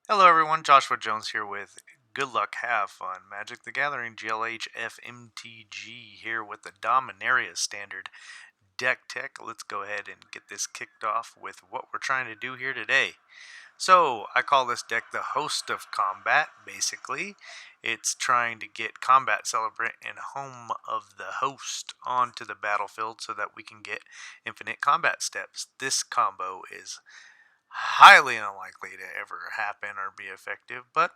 Hello, everyone. Joshua Jones here with Good Luck, Have Fun, Magic the Gathering, GLH, EffinAMtG here with the Domanaria standard deck tech. Let's go ahead and get this kicked off with what we're trying to do here today. So, I call this deck the Host of Combat, basically. It's trying to get Combat Celebrant and Home of the Host onto the battlefield so that we can get infinite combat steps. This combo is highly unlikely to ever happen or be effective, but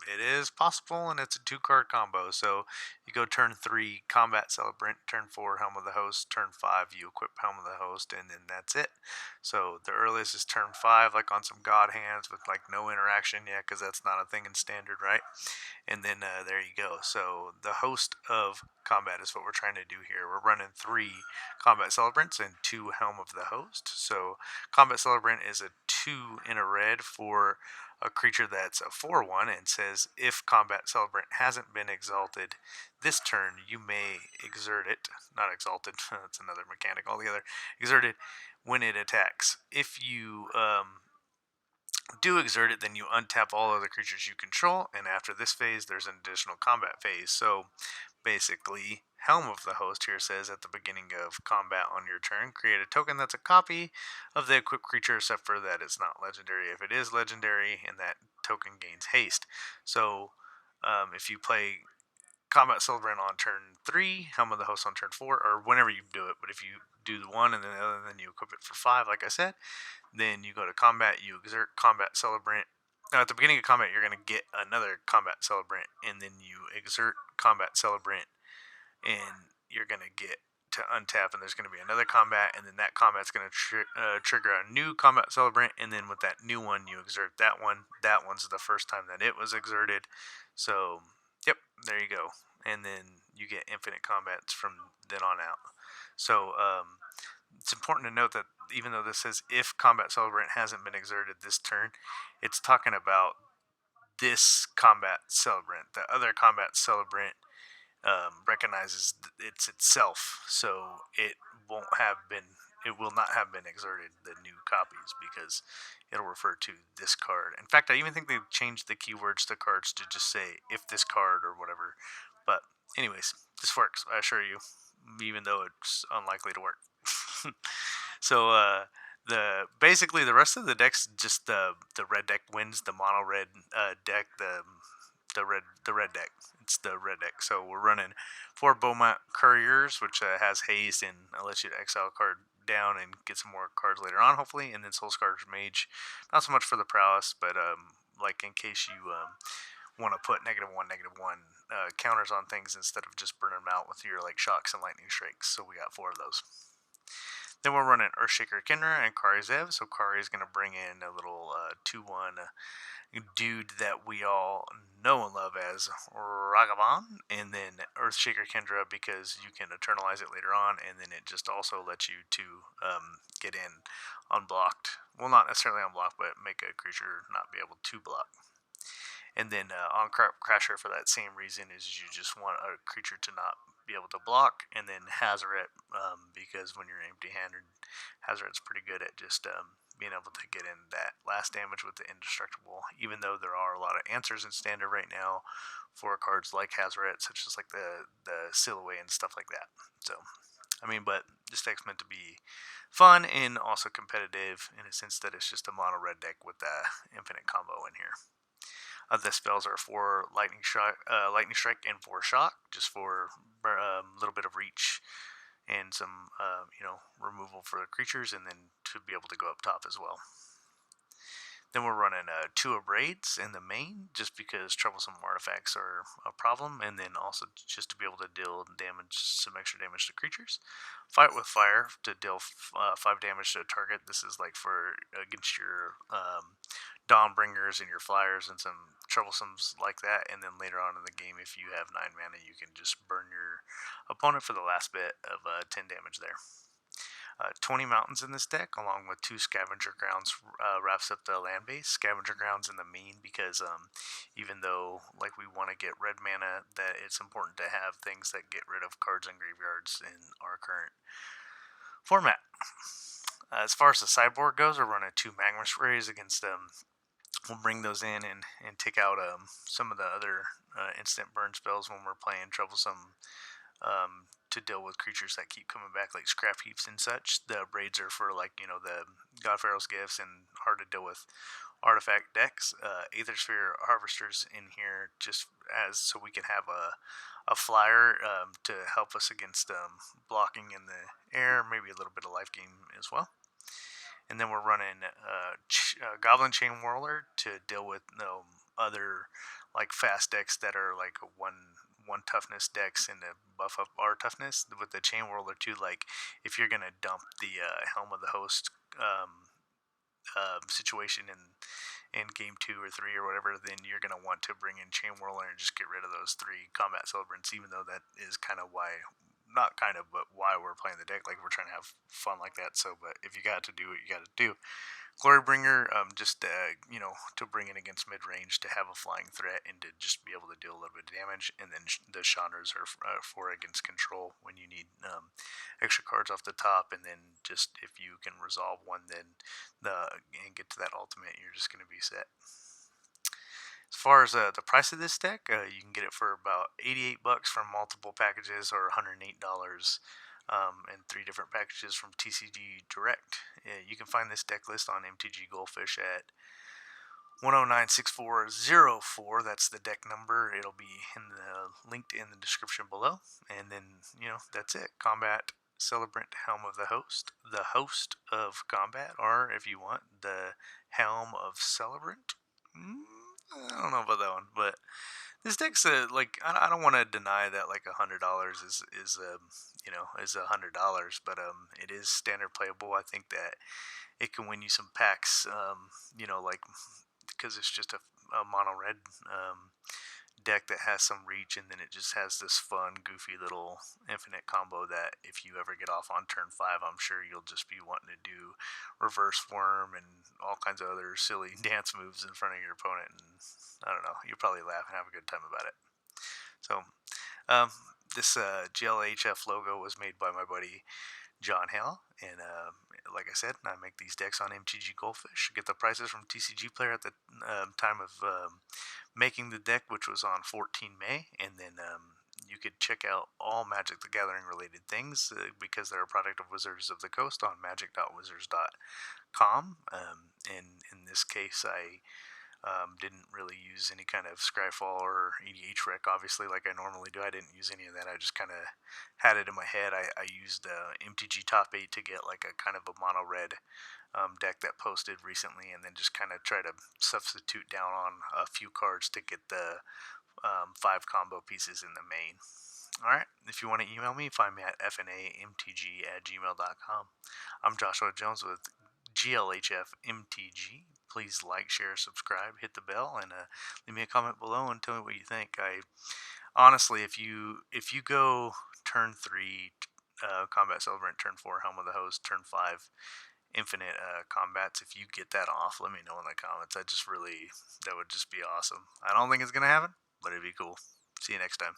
it is possible, and it's a two-card combo. So you go turn 3, Combat Celebrant, turn 4, Helm of the Host, turn 5, you equip Helm of the Host, and then that's it. So the earliest is turn 5, like on some God hands with like no interaction yet, because that's not a thing in Standard, right? And then there you go. So the Host of Combat is what we're trying to do here. We're running 3 Combat Celebrants and 2 Helm of the Host. So Combat Celebrant is a 2 in a red for a creature that's a 4/1 and says if Combat Celebrant hasn't been exalted this turn, you may exert it. Not exalted, that's another mechanic altogether. Exert it when it attacks. If you do exert it, then you untap all other creatures you control, and after this phase, there's an additional combat phase. So basically, Helm of the Host here says at the beginning of combat on your turn, create a token that's a copy of the equipped creature, except for that it's not legendary. If it is legendary, and that token gains haste. So if you play Combat Celebrant on turn 3, Helm of the Host on turn 4, or whenever you do it, but if you do the one and then the other, then you equip it for 5, like I said, then you go to combat, you exert Combat Celebrant. Now, at the beginning of combat, you're going to get another Combat Celebrant, and then you exert Combat Celebrant, and you're going to get to untap, and there's going to be another combat, and then that combat's going to trigger a new Combat Celebrant, and then with that new one, you exert that one. That one's the first time that it was exerted. So, yep, there you go. And then you get infinite combats from then on out. So, it's important to note that even though this says if Combat Celebrant hasn't been exerted this turn, it's talking about this Combat Celebrant. The other Combat Celebrant recognizes it's itself, so it won't have been. It will not have been exerted, the new copies, because it'll refer to this card. In fact, I even think they've changed the keywords to cards to just say if this card or whatever. But anyways, this works, I assure you, even though it's unlikely to work. So the basically the rest of the decks, just the red deck wins. The mono red deck, the red deck. It's the red deck. So we're running 4 Beaumont Couriers, which has haste and lets you to exile a card down and get some more cards later on, hopefully. And then Soul Scourge Mage, not so much for the prowess, but like in case you want to put -1, -1 counters on things instead of just burning them out with your like shocks and lightning strikes. So we got 4 of those. Then we're running Earthshaker Kindra and Kari Zev. So Kari is going to bring in a little 2/1 dude that we all know and love as Ragavan, and then Earthshaker Kendra because you can eternalize it later on, and then it just also lets you to get in unblocked. Well, not necessarily unblocked, but make a creature not be able to block. And then on Crasher, for that same reason, is you just want a creature to not be able to block, and then Hazoret, because when you're empty-handed, Hazoret's pretty good at just being able to get in that last damage with the indestructible, even though there are a lot of answers in Standard right now for cards like Hazoret, such as like the Silhouette and stuff like that. So, I mean, but this deck's meant to be fun and also competitive in a sense that it's just a mono red deck with the infinite combo in here. The spells are 4 lightning strike, and 4 shock, just for a little bit of reach and some, removal for the creatures, and then to be able to go up top as well. Then we're running 2 Abrades in the main, just because troublesome artifacts are a problem, and then also just to be able to deal damage, some extra damage to creatures. Fight with Fire to deal 5 damage to a target. This is like for against your Dawnbringers and your Flyers and some troublesomes like that. And then later on in the game, if you have 9 mana, you can just burn your opponent for the last bit of 10 damage there. 20 mountains in this deck, along with 2 scavenger grounds, wraps up the land base. Scavenger grounds in the main because even though like we want to get red mana, that it's important to have things that get rid of cards and graveyards in our current format. As far as the sideboard goes, we're running 2 magma sprays against we'll bring those in and take out some of the other instant burn spells when we're playing troublesome to deal with creatures that keep coming back, like scrap heaps and such. The braids are for, like, the God Pharaoh's gifts and hard to deal with artifact decks. Aether Sphere Harvesters in here just as so we can have a flyer to help us against blocking in the air, maybe a little bit of life gain as well. And then we're running Goblin Chain Whirler to deal with other like fast decks that are like one toughness decks and to buff up our toughness with the Chain Whirler too. Like if you're gonna dump the Helm of the Host situation in game 2 or 3 or whatever, then you're going to want to bring in Chain Whirler and just get rid of those 3 combat celebrants, even though that is kind of why, not kind of, but why we're playing the deck. Like, we're trying to have fun like that. So, but if you got to do what you got to do. Glorybringer, just to bring in against mid-range to have a flying threat and to just be able to deal a little bit of damage. And then the Chandras are for against control when you need extra cards off the top. And then just if you can resolve one, then and get to that ultimate, you're just going to be set. As far as the price of this deck, you can get it for about $88 from multiple packages, or $108 and 3 different packages from TCG Direct. You can find this deck list on MTG Goldfish at 1096404. That's the deck number. It'll be linked in the description below. And then, that's it. Combat Celebrant Helm of the Host of Combat, or if you want, the Helm of Celebrant. I don't know about that one, but this deck's I don't want to deny that like $100 is $100, but it is standard playable. I think that it can win you some packs, like because it's just a mono red deck that has some reach, and then it just has this fun, goofy little infinite combo that if you ever get off on turn 5, I'm sure you'll just be wanting to do reverse worm and all kinds of other silly dance moves in front of your opponent, and I don't know, you'll probably laugh and have a good time about it. So this GLHF logo was made by my buddy John Hale, and like I said, I make these decks on MTG Goldfish. Get the prices from TCG Player at the time of making the deck, which was on 14 May, and then you could check out all Magic the Gathering related things because they're a product of Wizards of the Coast on magic.wizards.com. And in this case, I didn't really use any kind of Scryfall or EDH rec, obviously, like I normally do. I didn't use any of that. I just kind of had it in my head. I used MTG Top 8 to get like a kind of a mono red deck that posted recently, and then just kind of try to substitute down on a few cards to get the 5 combo pieces in the main. Alright, if you want to email me, find me at EffinAMtG@gmail.com. I'm Joshua Jones with GLHF-MTG. Please like, share, subscribe, hit the bell, and leave me a comment below and tell me what you think. Honestly, if you go turn 3 Combat Celebrant, turn 4 Helm of the Host, turn 5 Infinite Combats, if you get that off, let me know in the comments. That would just be awesome. I don't think it's going to happen, but it'd be cool. See you next time.